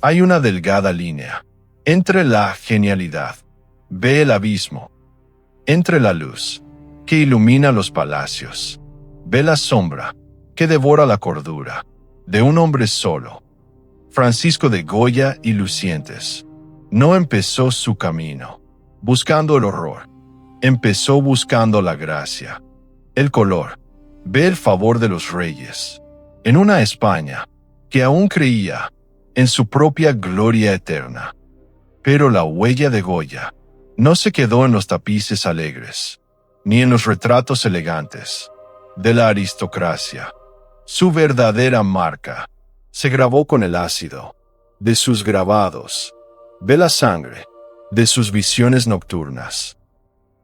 Hay una delgada línea entre la genialidad, ve el abismo, entre la luz, que ilumina los palacios, ve la sombra, que devora la cordura, de un hombre solo. Francisco de Goya y Lucientes no empezó su camino buscando el horror, empezó buscando la gracia, el color, ve el favor de los reyes, en una España que aún creía en su propia gloria eterna. Pero la huella de Goya no se quedó en los tapices alegres, ni en los retratos elegantes de la aristocracia. Su verdadera marca se grabó con el ácido de sus grabados, ve la sangre de sus visiones nocturnas.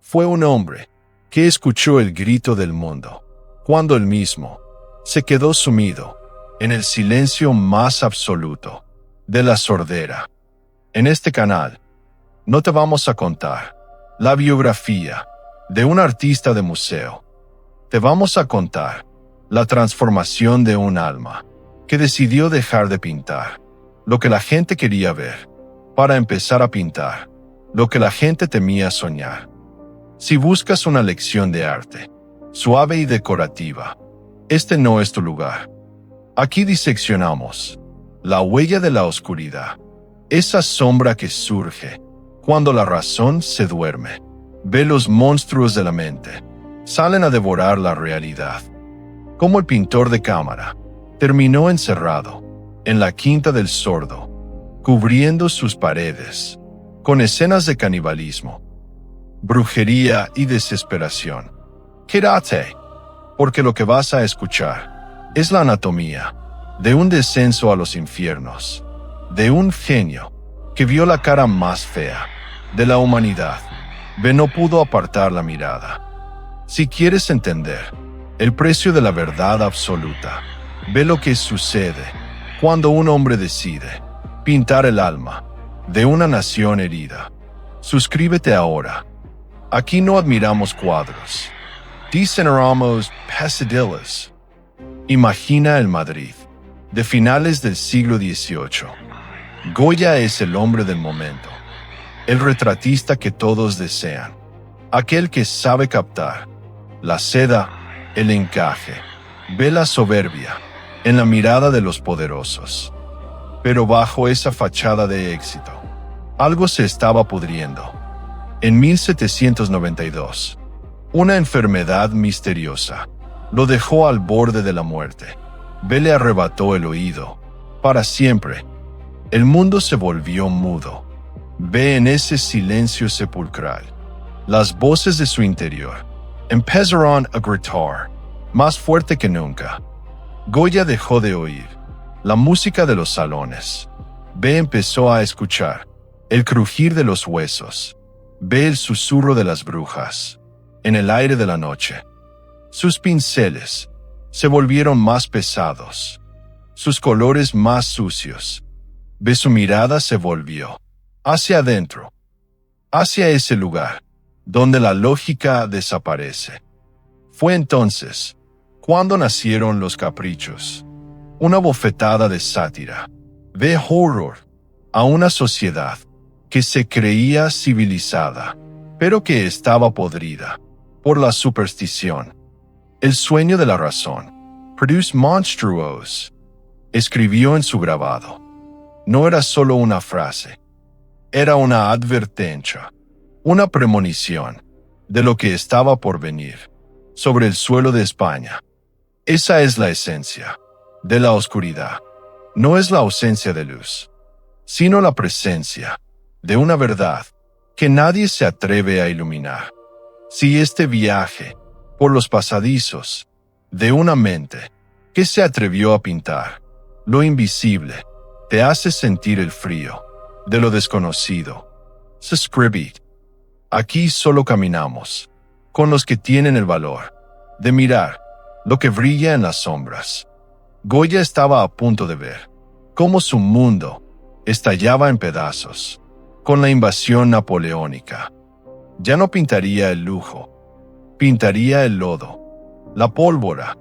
Fue un hombre que escuchó el grito del mundo, cuando él mismo se quedó sumido en el silencio más absoluto de la sordera. En este canal no te vamos a contar la biografía de un artista de museo. Te vamos a contar la transformación de un alma que decidió dejar de pintar lo que la gente quería ver para empezar a pintar lo que la gente temía soñar. Si buscas una lección de arte, suave y decorativa, este no es tu lugar. Aquí diseccionamos la huella de la oscuridad, esa sombra que surge cuando la razón se duerme. Ve los monstruos de la mente, salen a devorar la realidad. Como el pintor de cámara, terminó encerrado en la quinta del sordo, cubriendo sus paredes con escenas de canibalismo, brujería y desesperación. Quédate, porque lo que vas a escuchar es la anatomía de un descenso a los infiernos, de un genio que vio la cara más fea de la humanidad, no pudo apartar la mirada. Si quieres entender el precio de la verdad absoluta, ve lo que sucede cuando un hombre decide pintar el alma de una nación herida. Suscríbete ahora. Aquí no admiramos cuadros, diseñamos pesadillas. Imagina el Madrid de finales del siglo XVIII. Goya es el hombre del momento, el retratista que todos desean, aquel que sabe captar la seda, el encaje, ve la soberbia en la mirada de los poderosos. Pero bajo esa fachada de éxito, algo se estaba pudriendo. En 1792, una enfermedad misteriosa lo dejó al borde de la muerte. Le arrebató el oído para siempre. El mundo se volvió mudo. Ve en ese silencio sepulcral. Las voces de su interior empezaron a gritar más fuerte que nunca. Goya dejó de oír la música de los salones. Empezó a escuchar el crujir de los huesos. El susurro de las brujas en el aire de la noche. Sus pinceles se volvieron más pesados, sus colores más sucios. Su mirada se volvió hacia adentro, hacia ese lugar donde la lógica desaparece. Fue entonces cuando nacieron los caprichos, una bofetada de sátira, horror a una sociedad que se creía civilizada, pero que estaba podrida por la superstición. El sueño de la razón, Produce Monstruos, escribió en su grabado. No era solo una frase, era una advertencia, una premonición de lo que estaba por venir sobre el suelo de España. Esa es la esencia de la oscuridad. No es la ausencia de luz, sino la presencia de una verdad que nadie se atreve a iluminar. Si este viaje por los pasadizos de una mente que se atrevió a pintar lo invisible te hace sentir el frío de lo desconocido, suscribid. Aquí solo caminamos con los que tienen el valor de mirar lo que brilla en las sombras. Goya estaba a punto de ver cómo su mundo estallaba en pedazos con la invasión napoleónica. Ya no pintaría el lujo, pintaría el lodo, la pólvora,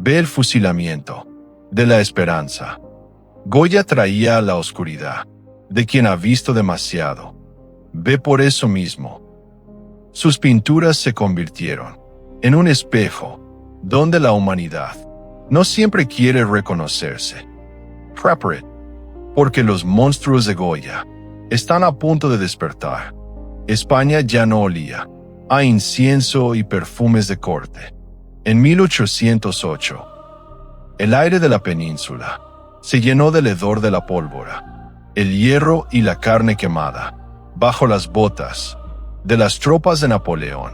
el fusilamiento de la esperanza. Goya traía la oscuridad, de quien ha visto demasiado. Ve por eso mismo. Sus pinturas se convirtieron en un espejo donde la humanidad no siempre quiere reconocerse. Prepare, porque los monstruos de Goya están a punto de despertar. España ya no olía a incienso y perfumes de corte. En 1808, el aire de la península se llenó del hedor de la pólvora, el hierro y la carne quemada, bajo las botas de las tropas de Napoleón,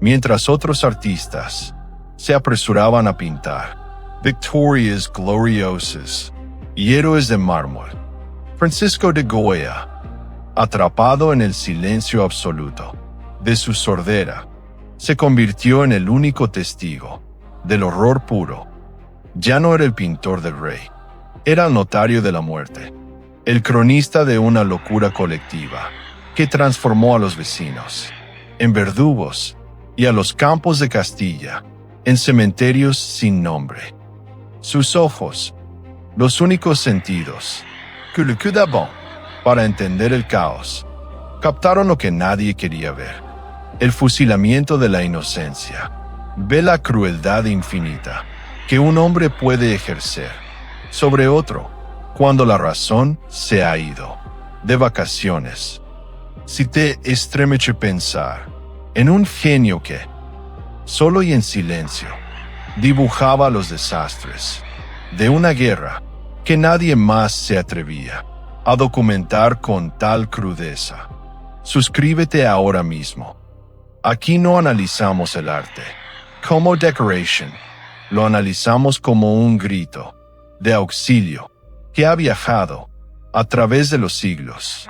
mientras otros artistas se apresuraban a pintar Victorias Gloriosas y héroes de mármol. Francisco de Goya, atrapado en el silencio absoluto de su sordera, se convirtió en el único testigo del horror puro. Ya no era el pintor del rey, era el notario de la muerte, el cronista de una locura colectiva que transformó a los vecinos en verdugos y a los campos de Castilla en cementerios sin nombre. Sus ojos, los únicos sentidos que le quedaban para entender el caos, captaron lo que nadie quería ver: el fusilamiento de la inocencia. Ve la crueldad infinita que un hombre puede ejercer sobre otro cuando la razón se ha ido de vacaciones. Si te estremece pensar en un genio que, solo y en silencio, dibujaba los desastres de una guerra que nadie más se atrevía a documentar con tal crudeza. Suscríbete ahora mismo. Aquí no analizamos el arte como decoration, lo analizamos como un grito de auxilio que ha viajado a través de los siglos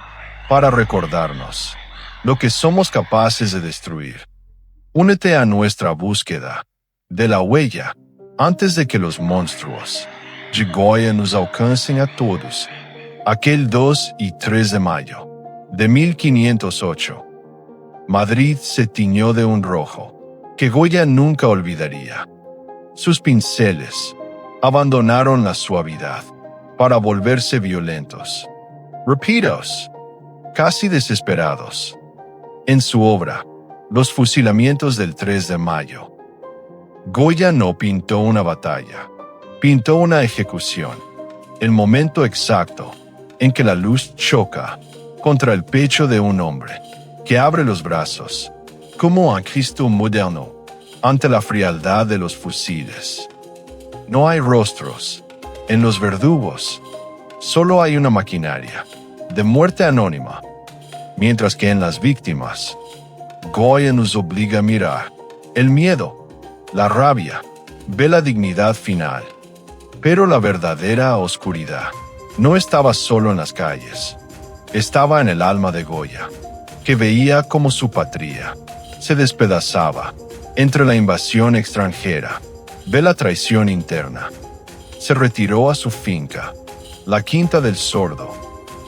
para recordarnos lo que somos capaces de destruir. Únete a nuestra búsqueda de la huella antes de que los monstruos de Goya nos alcancen a todos. Aquel 2 y 3 de mayo de 1508, Madrid se tiñó de un rojo que Goya nunca olvidaría. Sus pinceles abandonaron la suavidad para volverse violentos, rápidos, casi desesperados. En su obra, Los fusilamientos del 3 de mayo, Goya no pintó una batalla, pintó una ejecución, el momento exacto en que la luz choca contra el pecho de un hombre que abre los brazos, como un Cristo moderno, ante la frialdad de los fusiles. No hay rostros en los verdugos, solo hay una maquinaria de muerte anónima, mientras que en las víctimas, Goya nos obliga a mirar el miedo, la rabia, ve la dignidad final. Pero la verdadera oscuridad no estaba solo en las calles, estaba en el alma de Goya, que veía como su patria se despedazaba entre la invasión extranjera, ve la traición interna. Se retiró a su finca, la Quinta del Sordo,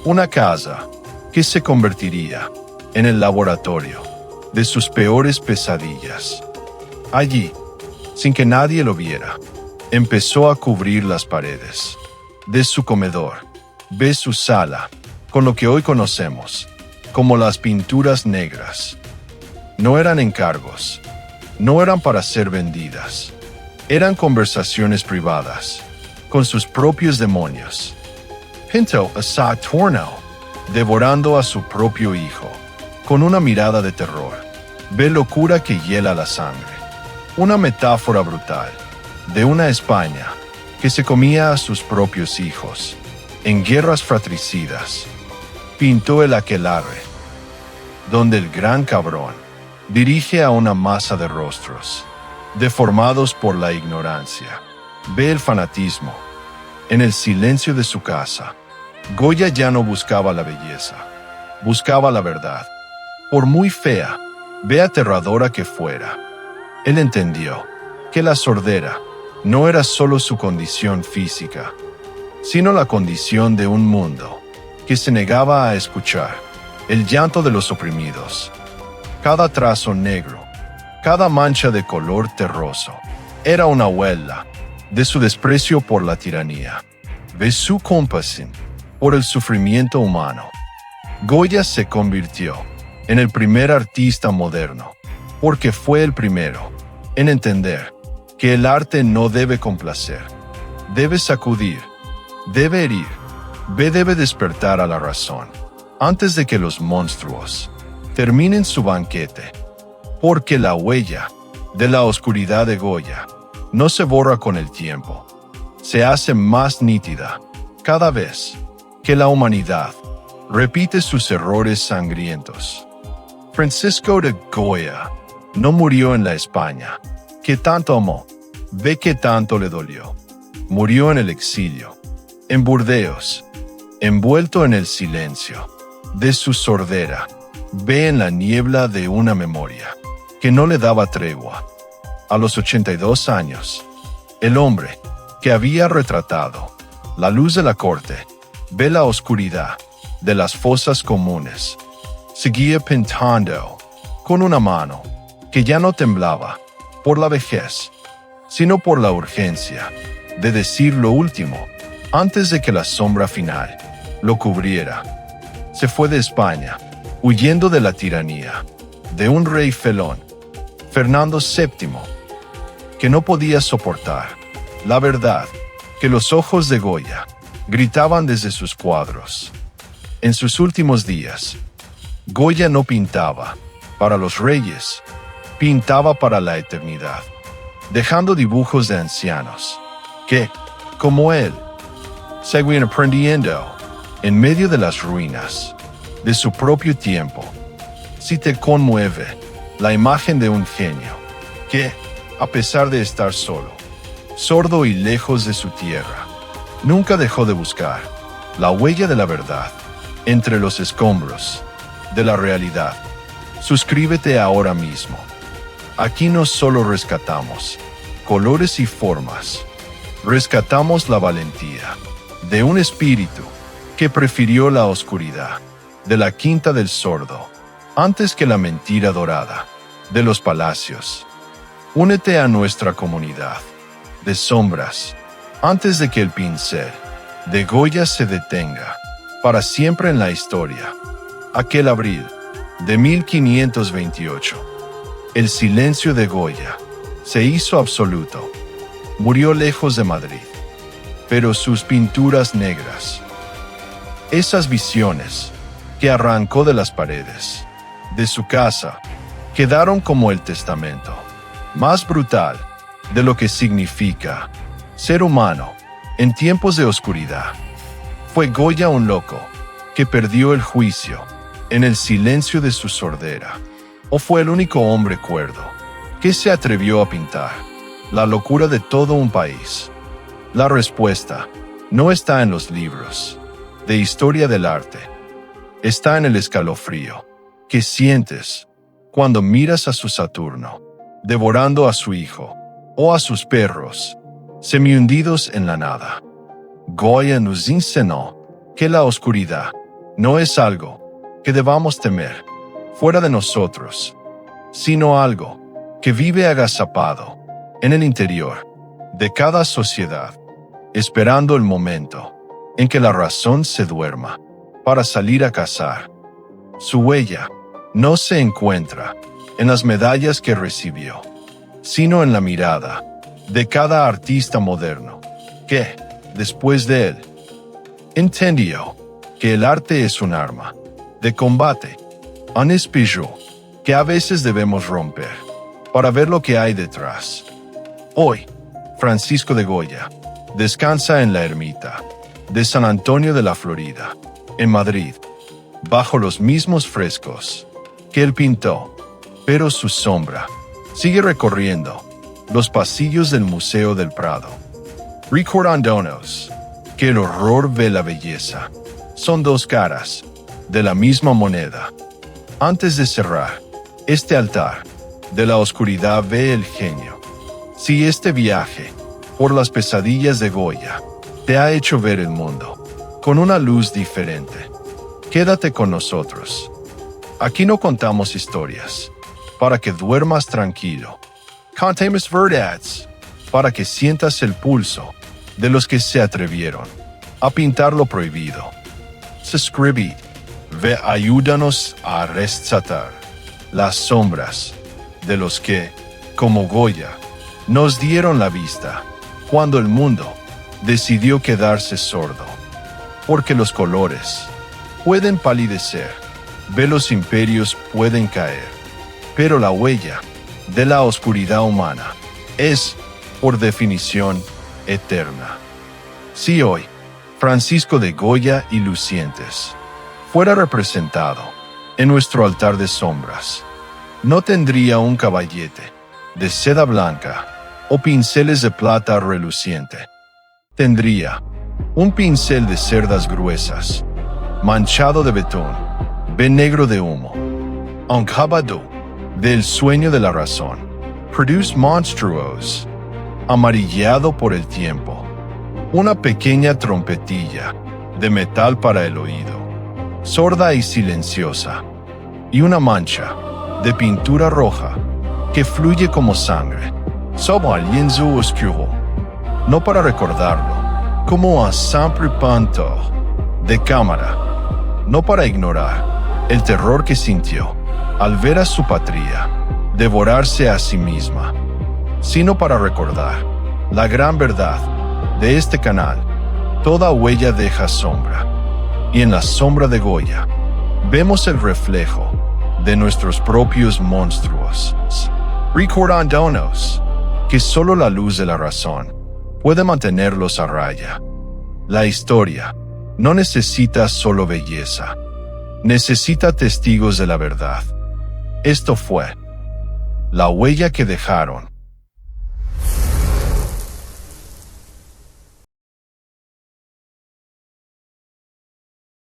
una casa que se convertiría en el laboratorio de sus peores pesadillas. Allí, sin que nadie lo viera, empezó a cubrir las paredes de su comedor, ve su sala, con lo que hoy conocemos como las pinturas negras. No eran encargos, no eran para ser vendidas, eran conversaciones privadas con sus propios demonios. Pintó a Saturno devorando a su propio hijo, con una mirada de terror. Ve locura que hiela la sangre. Una metáfora brutal de una España que se comía a sus propios hijos en guerras fratricidas. Pintó el aquelarre, donde el gran cabrón dirige a una masa de rostros deformados por la ignorancia. Ve el fanatismo. En el silencio de su casa, Goya ya no buscaba la belleza, buscaba la verdad. Por muy fea, ve aterradora que fuera, él entendió que la sordera no era solo su condición física, sino la condición de un mundo que se negaba a escuchar el llanto de los oprimidos. Cada trazo negro, cada mancha de color terroso, era una huella de su desprecio por la tiranía. de su compasión por el sufrimiento humano. Goya se convirtió en el primer artista moderno, porque fue el primero en entender que el arte no debe complacer, debe sacudir, debe herir, debe despertar a la razón, antes de que los monstruos terminen su banquete, porque la huella de la oscuridad de Goya no se borra con el tiempo, se hace más nítida cada vez que la humanidad repite sus errores sangrientos. Francisco de Goya no murió en la España que tanto amó, ve que tanto le dolió. Murió en el exilio, en Burdeos, envuelto en el silencio de su sordera, ve en la niebla de una memoria que no le daba tregua. A los 82 años, el hombre que había retratado la luz de la corte ve la oscuridad de las fosas comunes. Seguía pintando con una mano que ya no temblaba por la vejez, sino por la urgencia de decir lo último antes de que la sombra final lo cubriera. Se fue de España, huyendo de la tiranía de un rey felón, Fernando VII, que no podía soportar la verdad que los ojos de Goya gritaban desde sus cuadros. En sus últimos días, Goya no pintaba para los reyes, pintaba para la eternidad, dejando dibujos de ancianos que, como él, seguían aprendiendo en medio de las ruinas de su propio tiempo. Si te conmueve la imagen de un genio que, a pesar de estar solo, sordo y lejos de su tierra, nunca dejó de buscar la huella de la verdad entre los escombros de la realidad, suscríbete ahora mismo. Aquí no solo rescatamos colores y formas, rescatamos la valentía de un espíritu que prefirió la oscuridad de la quinta del sordo antes que la mentira dorada de los palacios. Únete a nuestra comunidad de sombras antes de que el pincel de Goya se detenga para siempre en la historia. Aquel abril de 1528, el silencio de Goya se hizo absoluto. Murió lejos de Madrid, pero sus pinturas negras, esas visiones que arrancó de las paredes de su casa, quedaron como el testamento más brutal de lo que significa ser humano en tiempos de oscuridad. ¿Fue Goya un loco que perdió el juicio en el silencio de su sordera? ¿O fue el único hombre cuerdo que se atrevió a pintar la locura de todo un país? La respuesta no está en los libros de historia del arte. Está en el escalofrío que sientes cuando miras a su Saturno devorando a su hijo o a sus perros semihundidos en la nada. Goya nos enseñó que la oscuridad no es algo que debamos temer fuera de nosotros, sino algo que vive agazapado en el interior de cada sociedad, esperando el momento en que la razón se duerma para salir a cazar. Su huella no se encuentra en las medallas que recibió, sino en la mirada de cada artista moderno que, después de él, entendió que el arte es un arma de combate, un espejo que a veces debemos romper para ver lo que hay detrás. Hoy, Francisco de Goya descansa en la ermita de San Antonio de la Florida, en Madrid, bajo los mismos frescos que él pintó, pero su sombra sigue recorriendo los pasillos del Museo del Prado, recordándonos que el horror ve la belleza. Son dos caras de la misma moneda. Antes de cerrar este altar de la oscuridad, ve el genio. Si este viaje por las pesadillas de Goya te ha hecho ver el mundo con una luz diferente, quédate con nosotros. Aquí no contamos historias para que duermas tranquilo. Contemos verdades para que sientas el pulso de los que se atrevieron. a pintar lo prohibido. Suscribid, ve ayúdanos a rescatar las sombras de los que, como Goya, nos dieron la vista cuando el mundo decidió quedarse sordo. Porque los colores pueden palidecer, los imperios pueden caer, pero la huella de la oscuridad humana es, por definición, eterna. Si hoy Francisco de Goya y Lucientes fuera representado en nuestro altar de sombras, no tendría un caballete de seda blanca o pinceles de plata reluciente. Tendría un pincel de cerdas gruesas, manchado de betún, negro de humo. Un caballero del sueño de la razón, produce monstruos, amarillado por el tiempo. Una pequeña trompetilla de metal para el oído, sorda y silenciosa, y una mancha de pintura roja que fluye como sangre sobre el lienzo oscuro, no para recordarlo como un simple pintor de cámara, no para ignorar el terror que sintió al ver a su patria devorarse a sí misma, sino para recordar la gran verdad de este canal. Toda huella deja sombra, y en la sombra de Goya vemos el reflejo de nuestros propios monstruos, recordándonos que solo la luz de la razón puede mantenerlos a raya. La historia no necesita solo belleza, necesita testigos de la verdad. Esto fue la huella que dejaron